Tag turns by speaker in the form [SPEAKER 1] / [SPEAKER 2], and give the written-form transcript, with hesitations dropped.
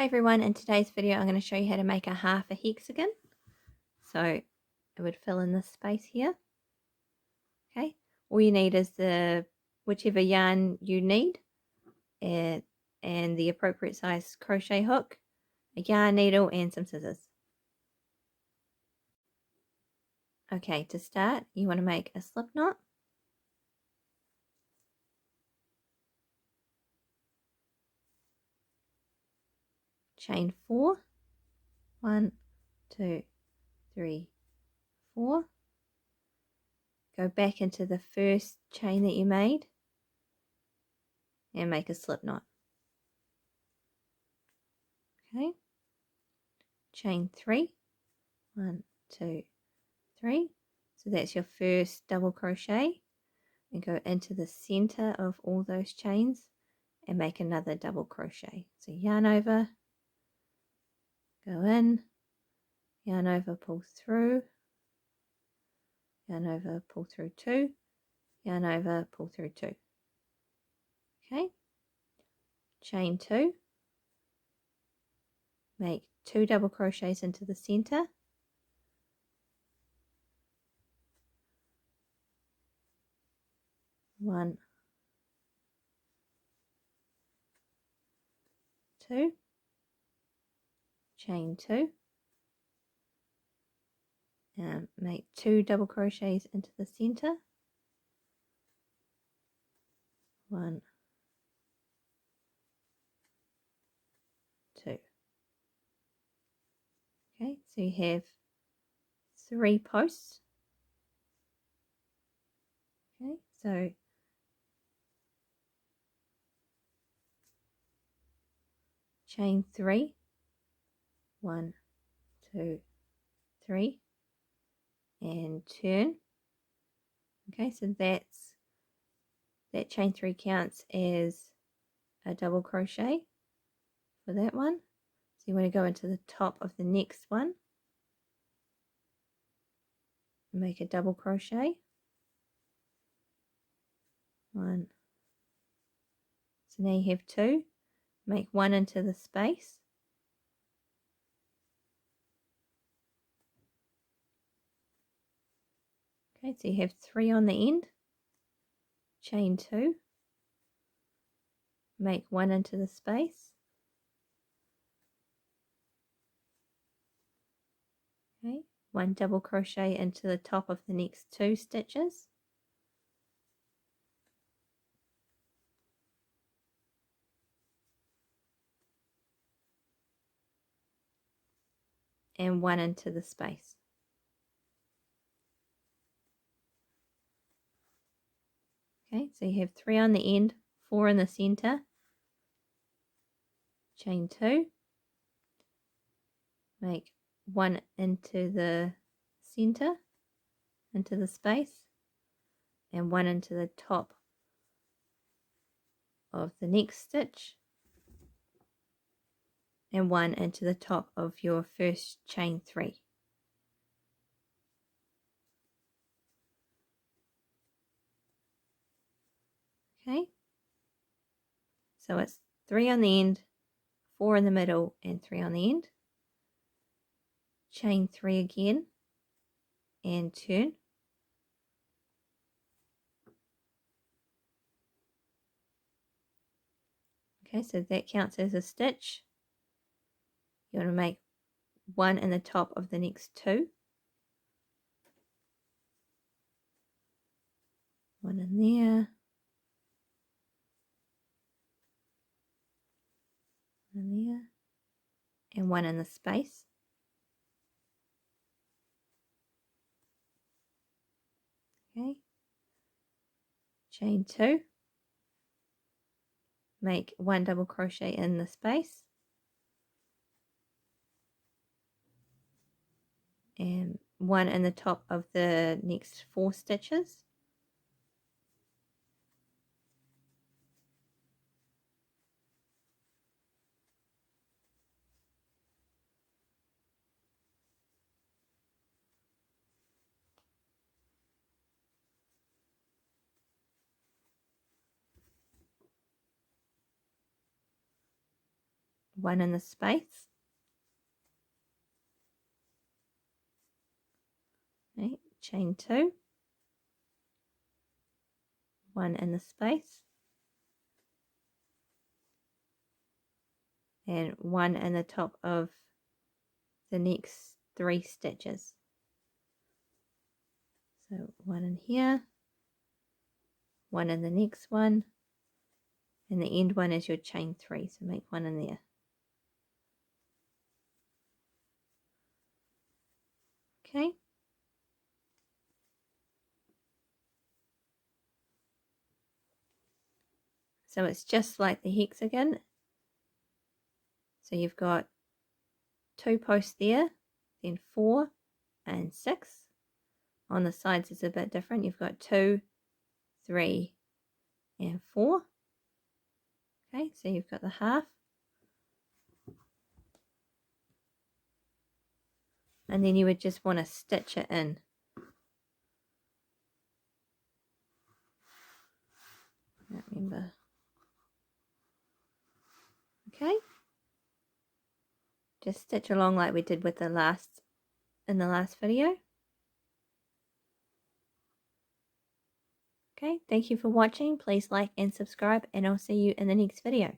[SPEAKER 1] Hi everyone, in today's video I'm going to show you how to make a half a hexagon. So it would fill in this space here. Okay, all you need is whichever yarn you need and the appropriate size crochet hook, a yarn needle and some scissors. Okay, to start you want to make a slip knot. Chain 4, 1, 2, 3, 4. Go back into the first chain that you made and make a slip knot. Okay, chain 3, 1, 2, 3. So that's your first double crochet, and go into the center of all those chains and make another double crochet. So yarn over, go in, yarn over, pull through, yarn over, pull through 2, yarn over, pull through 2. Okay, chain 2, make 2 double crochets into the center, one, 2, chain 2, and make 2 double crochets into the center, 1, 2. Okay, so you have 3 posts. Okay, so chain 3, 1, 2, 3, and turn. Okay, so that chain 3 counts as a double crochet for that one. So you want to go into the top of the next one, make a double crochet, 1. So now you have 2, make 1 into the space, okay, so you have 3 on the end, chain 2, make 1 into the space, okay, 1 double crochet into the top of the next 2 stitches, and 1 into the space. Okay, so you have 3 on the end, 4 in the center, chain 2, make 1 into the center, into the space, and 1 into the top of the next stitch, and 1 into the top of your first chain 3. Okay, so it's 3 on the end, 4 in the middle, and 3 on the end. Chain 3 again and turn. Okay, so that counts as a stitch. You want to make 1 in the top of the next 2. 1 in there. 1 in there. And 1 in the space. Okay. Chain 2. Make 1 double crochet in the space. And 1 in the top of the next 4 stitches. 1 in the space. Okay, chain 2, 1 in the space, and 1 in the top of the next 3 stitches. So 1 in here, 1 in the next one, and the end one is your chain 3, so make 1 in there. Okay. So it's just like the hexagon. So you've got 2 posts there, then 4 and 6. On the sides it's a bit different. You've got 2, 3 and 4. Okay, so you've got the half. And then you would just want to stitch it in. I don't remember. Okay. Just stitch along like we did with the last video. Okay, thank you for watching. Please like and subscribe, and I'll see you in the next video.